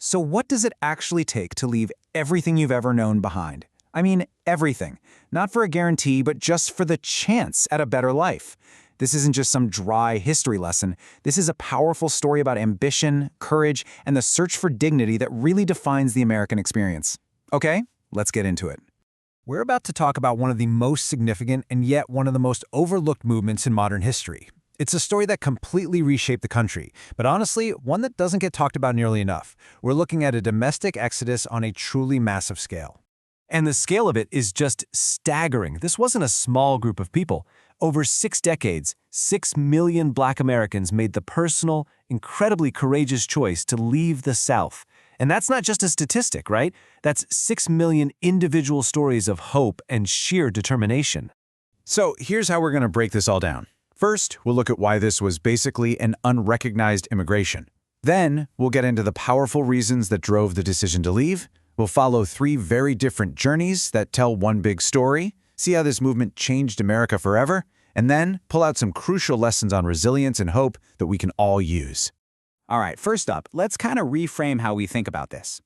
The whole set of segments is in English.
So what does it actually take to leave everything you've ever known behind? I mean, everything. Not for a guarantee, but just for the chance at a better life. This isn't just some dry history lesson. This is a powerful story about ambition, courage, and the search for dignity that really defines the American experience. Okay, let's get into it. We're about to talk about one of the most significant and yet one of the most overlooked movements in modern history. It's a story that completely reshaped the country, but honestly, one that doesn't get talked about nearly enough. We're looking at a domestic exodus on a truly massive scale. And the scale of it is just staggering. This wasn't a small group of people. Over 6 decades, 6 million Black Americans made the personal, incredibly courageous choice to leave the South. And that's not just a statistic, right? That's 6 million individual stories of hope and sheer determination. So here's how we're going to break this all down. First, we'll look at why this was basically an unrecognized immigration. Then, we'll get into the powerful reasons that drove the decision to leave. We'll follow 3 very different journeys that tell one big story, see how this movement changed America forever, and then pull out some crucial lessons on resilience and hope that we can all use. All right, first up, let's kind of reframe how we think about this.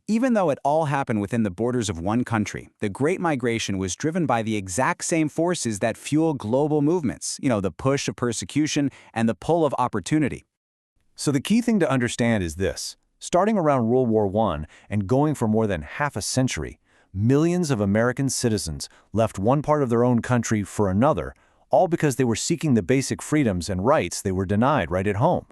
Even though it all happened within the borders of one country, the Great Migration was driven by the exact same forces that fuel global movements, the push of persecution and the pull of opportunity. So the key thing to understand is this. Starting around World War I and going for more than half a century, millions of American citizens left one part of their own country for another, all because they were seeking the basic freedoms and rights they were denied right at home.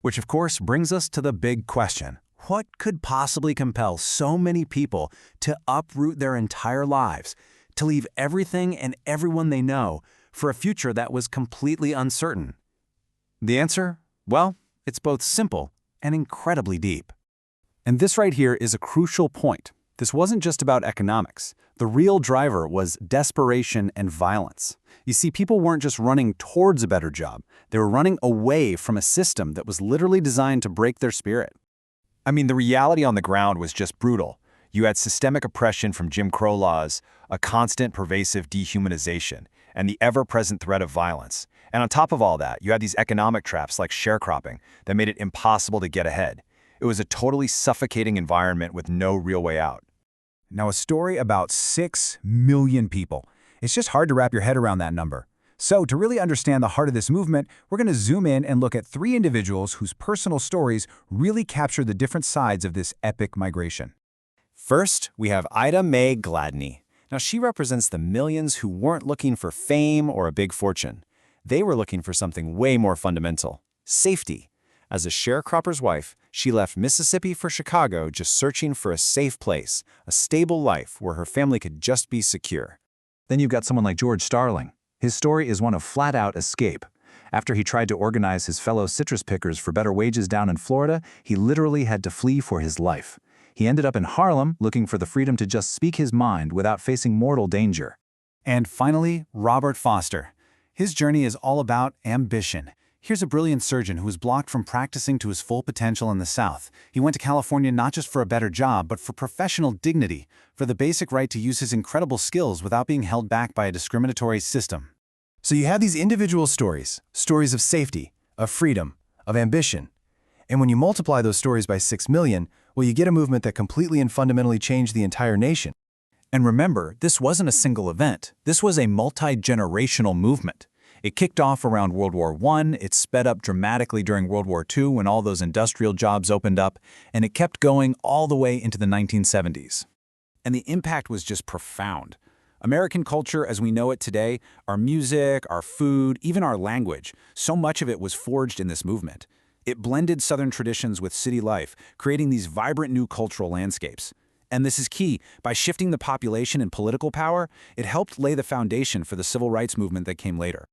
Which of course brings us to the big question. What could possibly compel so many people to uproot their entire lives, to leave everything and everyone they know for a future that was completely uncertain? The answer? Well, it's both simple and incredibly deep. And this right here is a crucial point. This wasn't just about economics. The real driver was desperation and violence. You see, people weren't just running towards a better job. They were running away from a system that was literally designed to break their spirit. I mean, the reality on the ground was just brutal. You had systemic oppression from Jim Crow laws, a constant pervasive dehumanization, and the ever-present threat of violence. And on top of all that, you had these economic traps like sharecropping that made it impossible to get ahead. It was a totally suffocating environment with no real way out. Now, a story about 6 million people. It's just hard to wrap your head around that number. So, to really understand the heart of this movement, we're going to zoom in and look at 3 individuals whose personal stories really capture the different sides of this epic migration. First, we have Ida Mae Gladney. Now, she represents the millions who weren't looking for fame or a big fortune. They were looking for something way more fundamental: safety. As a sharecropper's wife, she left Mississippi for Chicago just searching for a safe place, a stable life where her family could just be secure. Then you've got someone like George Starling. His story is one of flat-out escape. After he tried to organize his fellow citrus pickers for better wages down in Florida, he literally had to flee for his life. He ended up in Harlem looking for the freedom to just speak his mind without facing mortal danger. And finally, Robert Foster. His journey is all about ambition. Here's a brilliant surgeon who was blocked from practicing to his full potential in the South. He went to California not just for a better job, but for professional dignity, for the basic right to use his incredible skills without being held back by a discriminatory system. So you have these individual stories of safety, of freedom, of ambition. And when you multiply those stories by 6 million, well, you get a movement that completely and fundamentally changed the entire nation. And remember, this wasn't a single event. This was a multi-generational movement. It kicked off around World War I, it sped up dramatically during World War II when all those industrial jobs opened up, and it kept going all the way into the 1970s. And the impact was just profound. American culture as we know it today, our music, our food, even our language, so much of it was forged in this movement. It blended Southern traditions with city life, creating these vibrant new cultural landscapes. And this is key. By shifting the population and political power, it helped lay the foundation for the civil rights movement that came later.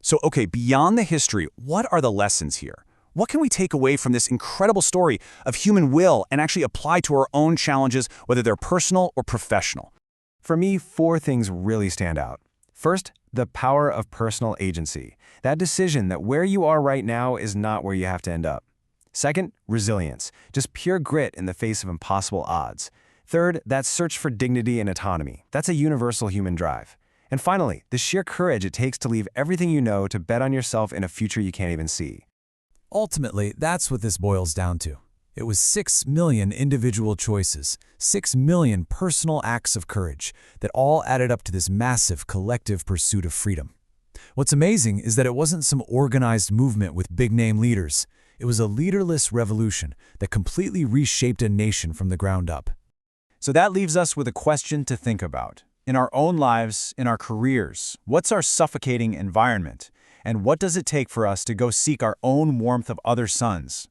So, okay, beyond the history, what are the lessons here? What can we take away from this incredible story of human will and actually apply to our own challenges, whether they're personal or professional? For me, 4 things really stand out. First, the power of personal agency. That decision that where you are right now is not where you have to end up. Second, resilience. Just pure grit in the face of impossible odds. Third, that search for dignity and autonomy. That's a universal human drive. And finally, the sheer courage it takes to leave everything you know to bet on yourself in a future you can't even see. Ultimately, that's what this boils down to. It was 6 million individual choices, 6 million personal acts of courage that all added up to this massive collective pursuit of freedom. What's amazing is that it wasn't some organized movement with big-name leaders. It was a leaderless revolution that completely reshaped a nation from the ground up. So that leaves us with a question to think about. In our own lives, in our careers, what's our suffocating environment? And what does it take for us to go seek our own warmth of other suns?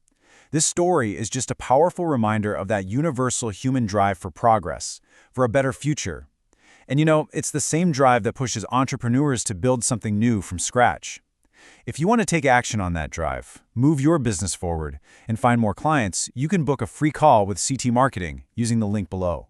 This story is just a powerful reminder of that universal human drive for progress, for a better future. And it's the same drive that pushes entrepreneurs to build something new from scratch. If you want to take action on that drive, move your business forward, and find more clients, you can book a free call with CT Marketing using the link below.